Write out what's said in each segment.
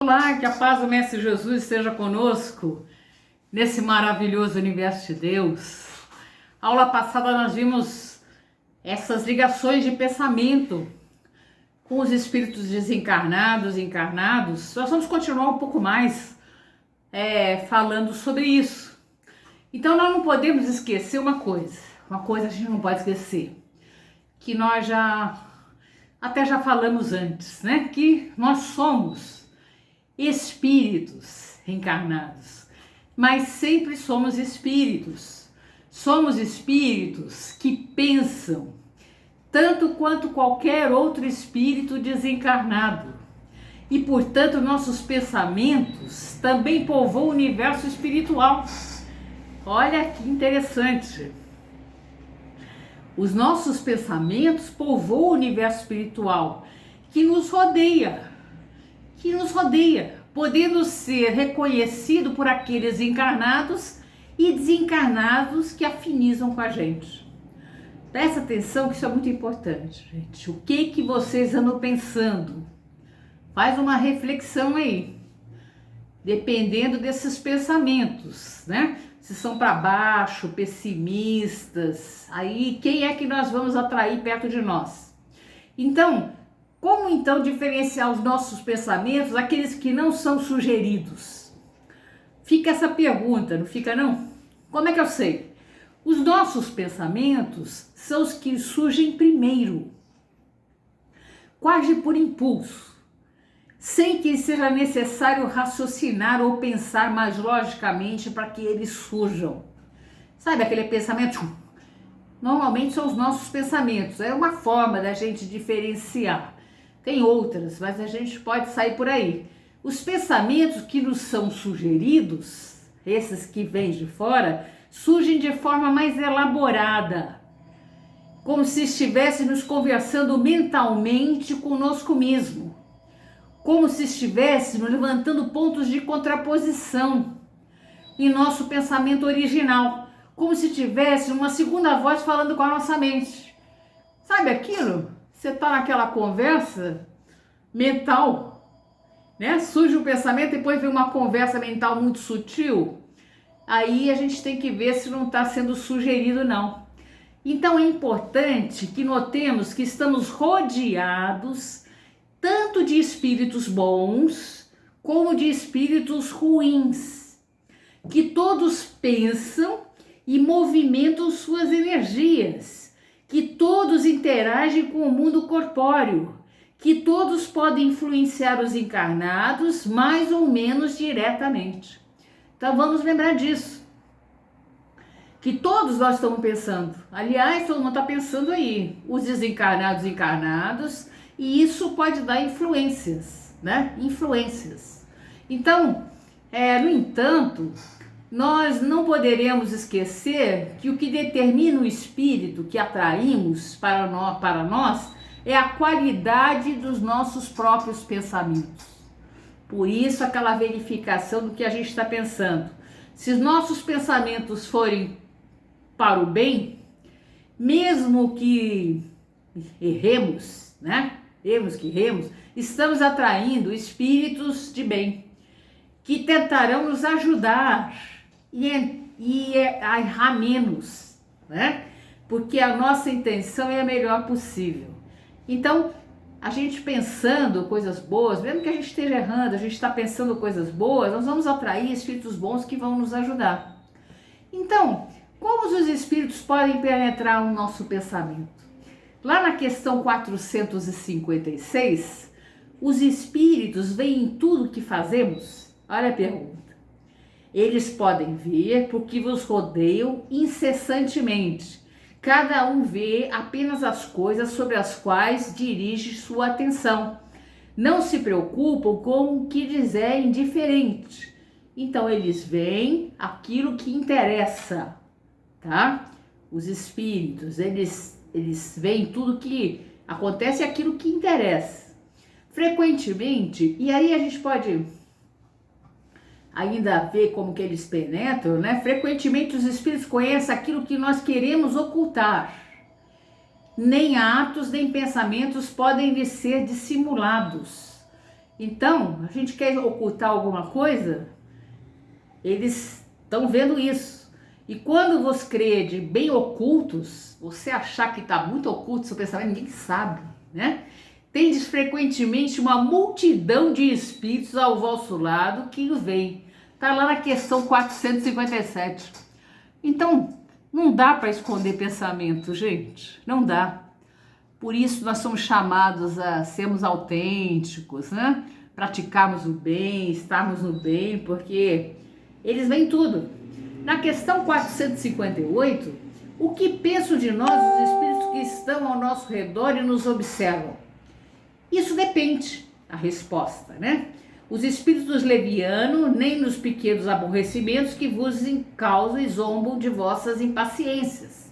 Olá, que a paz do Mestre Jesus esteja conosco nesse maravilhoso universo de Deus. Aula passada nós vimos essas ligações de pensamento com os espíritos desencarnados e encarnados. Nós vamos continuar um pouco mais falando sobre isso. Então nós não podemos esquecer uma coisa a gente não pode esquecer, que nós já falamos antes, né? Que nós somos espíritos reencarnados, mas sempre somos espíritos. Somos espíritos que pensam tanto quanto qualquer outro espírito desencarnado. E, portanto, nossos pensamentos também povoam o universo espiritual. Olha que interessante. Os nossos pensamentos povoam o universo espiritual que nos rodeia, podendo ser reconhecido por aqueles encarnados e desencarnados que afinizam com a gente. Presta atenção que isso é muito importante, gente. O que vocês andam pensando? Faz uma reflexão aí, dependendo desses pensamentos, né? Se são para baixo, pessimistas, aí quem é que nós vamos atrair perto de nós? Como então diferenciar os nossos pensamentos daqueles que não são sugeridos? Fica essa pergunta, não fica não? Como é que eu sei? Os nossos pensamentos são os que surgem primeiro, quase por impulso, sem que seja necessário raciocinar ou pensar mais logicamente para que eles surjam. Sabe aquele pensamento? Normalmente são os nossos pensamentos, é uma forma da gente diferenciar. Tem outras, mas a gente pode sair por aí. Os pensamentos que nos são sugeridos, esses que vêm de fora, surgem de forma mais elaborada, como se estivéssemos conversando mentalmente conosco mesmo, como se estivéssemos levantando pontos de contraposição em nosso pensamento original, como se tivesse uma segunda voz falando com a nossa mente. Sabe aquilo? Você está naquela conversa mental, né? Surge o pensamento, depois vem uma conversa mental muito sutil. Aí a gente tem que ver se não está sendo sugerido, não. Então é importante que notemos que estamos rodeados tanto de espíritos bons como de espíritos ruins, que todos pensam e movimentam suas energias, que todos interagem com o mundo corpóreo, que todos podem influenciar os encarnados mais ou menos diretamente. Então vamos lembrar disso, que todos nós estamos pensando. Aliás, todo mundo está pensando aí, os desencarnados e encarnados, e isso pode dar influências, né? Influências. Então, no entanto, nós não poderemos esquecer que o que determina o espírito que atraímos para nós é a qualidade dos nossos próprios pensamentos. Por isso, aquela verificação do que a gente está pensando. Se os nossos pensamentos forem para o bem, mesmo que erremos, né? Estamos atraindo espíritos de bem, que tentarão nos ajudar e a errar menos, né? Porque a nossa intenção é a melhor possível. Então, a gente pensando coisas boas, mesmo que a gente esteja errando, a gente está pensando coisas boas, nós vamos atrair espíritos bons que vão nos ajudar. Então, como os espíritos podem penetrar o nosso pensamento? Lá na questão 456, os espíritos veem tudo que fazemos? Olha a pergunta. Eles podem ver porque vos rodeiam incessantemente. Cada um vê apenas as coisas sobre as quais dirige sua atenção. Não se preocupam com o que lhes é indiferente. Então eles veem aquilo que interessa, tá? Os espíritos, eles veem tudo que acontece, aquilo que interessa. Frequentemente, e aí a gente pode ainda ver como que eles penetram, né? Frequentemente os espíritos conhecem aquilo que nós queremos ocultar. Nem atos, nem pensamentos podem lhes ser dissimulados. Então, a gente quer ocultar alguma coisa, eles estão vendo isso. E quando você crê de bem ocultos, você achar que está muito oculto seu pensamento, ninguém sabe, né? Tendes frequentemente uma multidão de espíritos ao vosso lado que vem. Está lá na questão 457. Então, não dá para esconder pensamento, gente. Não dá. Por isso nós somos chamados a sermos autênticos, né? Praticarmos o bem, estarmos no bem, porque eles veem tudo. Na questão 458, o que pensam de nós os espíritos que estão ao nosso redor e nos observam? Isso depende, a resposta, né? Os espíritos levianos, nem nos pequenos aborrecimentos que vos causam e zombam de vossas impaciências.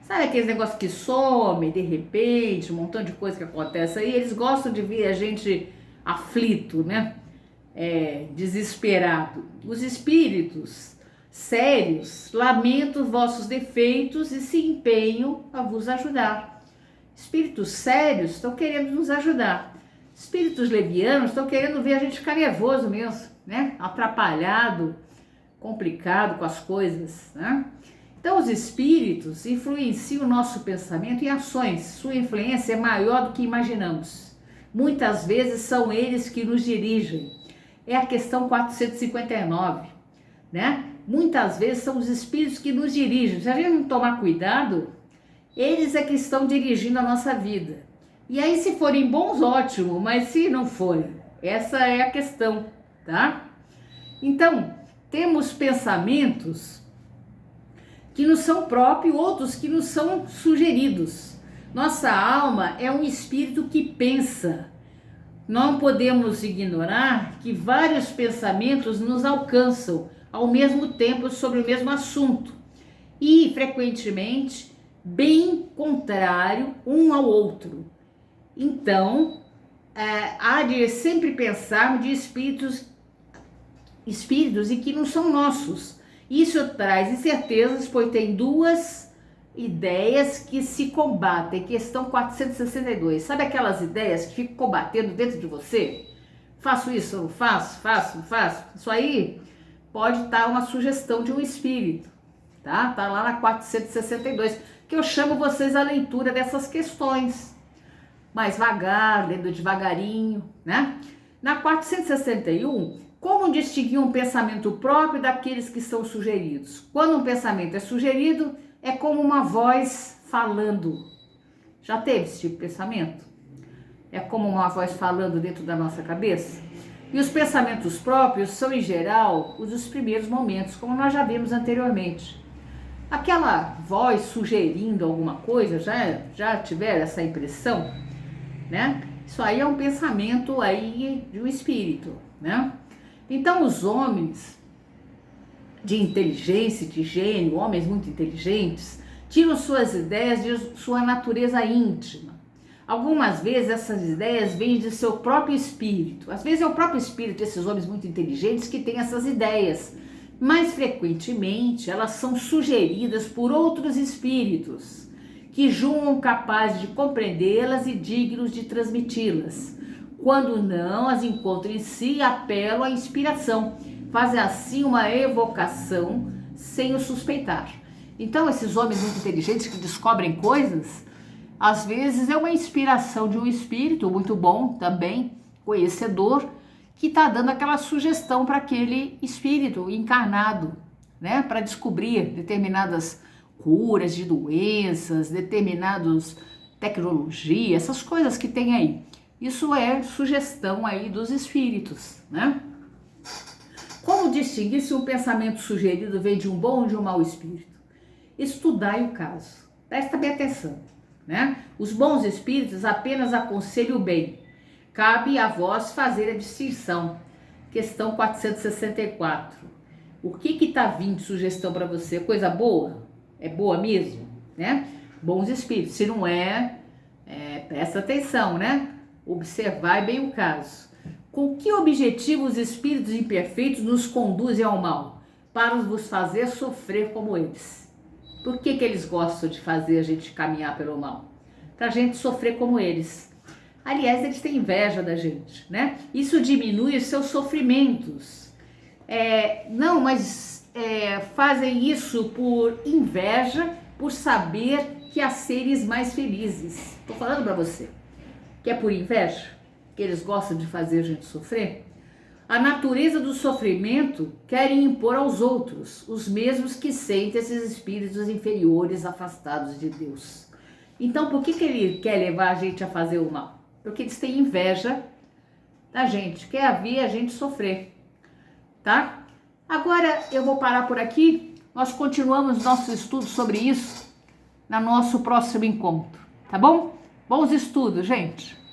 Sabe aqueles negócios que some de repente, um montão de coisa que acontece aí? Eles gostam de ver a gente aflito, né? Desesperado. Os espíritos sérios lamentam vossos defeitos e se empenham a vos ajudar. Espíritos sérios estão querendo nos ajudar. Espíritos levianos estão querendo ver a gente ficar nervoso mesmo, né? Atrapalhado, complicado com as coisas, né? Então, os espíritos influenciam o nosso pensamento e ações. Sua influência é maior do que imaginamos. Muitas vezes são eles que nos dirigem. É a questão 459, né? Muitas vezes são os espíritos que nos dirigem. Se a gente não tomar cuidado, eles é que estão dirigindo a nossa vida. E aí, se forem bons, ótimo, mas se não forem, essa é a questão, tá? Então, temos pensamentos que nos são próprios, outros que nos são sugeridos. Nossa alma é um espírito que pensa. Não podemos ignorar que vários pensamentos nos alcançam ao mesmo tempo sobre o mesmo assunto e, frequentemente, bem contrário um ao outro. Então, há de sempre pensarmos de espíritos e que não são nossos. Isso traz incertezas, pois tem duas ideias que se combatem. Questão 462. Sabe aquelas ideias que ficam combatendo dentro de você? Faço isso, não faço? Faço, não faço? Isso aí pode estar uma sugestão de um espírito, tá? Tá lá na 462, que eu chamo vocês à leitura dessas questões. Mais vagar, lendo devagarinho, né? Na 461, como distinguir um pensamento próprio daqueles que são sugeridos? Quando um pensamento é sugerido, é como uma voz falando. Já teve esse tipo de pensamento? É como uma voz falando dentro da nossa cabeça? E os pensamentos próprios são, em geral, os dos primeiros momentos, como nós já vimos anteriormente. Aquela voz sugerindo alguma coisa, já tiveram essa impressão? Né? Isso aí é um pensamento aí de um espírito, né? Então, os homens de inteligência, de gênio, homens muito inteligentes, tiram suas ideias de sua natureza íntima. Algumas vezes essas ideias vêm de seu próprio espírito. Às vezes é o próprio espírito desses homens muito inteligentes que tem essas ideias. Mais frequentemente, elas são sugeridas por outros espíritos, que julgam capazes de compreendê-las e dignos de transmiti-las. Quando não as encontram em si, apelam à inspiração, fazem assim uma evocação sem o suspeitar. Então, esses homens muito inteligentes que descobrem coisas, às vezes é uma inspiração de um espírito muito bom também, conhecedor, que está dando aquela sugestão para aquele espírito encarnado, né, para descobrir determinadas curas de doenças, determinadas tecnologias, essas coisas que tem aí. Isso é sugestão aí dos espíritos, né? Como distinguir se um pensamento sugerido vem de um bom ou de um mau espírito? Estudai o caso. Presta bem atenção, né? Os bons espíritos apenas aconselham o bem. Cabe a vós fazer a distinção. Questão 464. O que está vindo de sugestão para você? Coisa boa? É boa mesmo, né? Bons espíritos. Se não presta atenção, né? Observai bem o caso. Com que objetivo os espíritos imperfeitos nos conduzem ao mal? Para vos fazer sofrer como eles. Por que eles gostam de fazer a gente caminhar pelo mal? Para a gente sofrer como eles. Aliás, eles têm inveja da gente, né? Isso diminui os seus sofrimentos. Fazem isso por inveja, por saber que há seres mais felizes. Tô falando para você que é por inveja, que eles gostam de fazer a gente sofrer. A natureza do sofrimento querem impor aos outros, os mesmos que sentem esses espíritos inferiores afastados de Deus. Então, por que ele quer levar a gente a fazer o mal? Porque eles têm inveja da gente, quer ver a gente sofrer, tá? Agora eu vou parar por aqui, nós continuamos nosso estudo sobre isso no nosso próximo encontro, tá bom? Bons estudos, gente!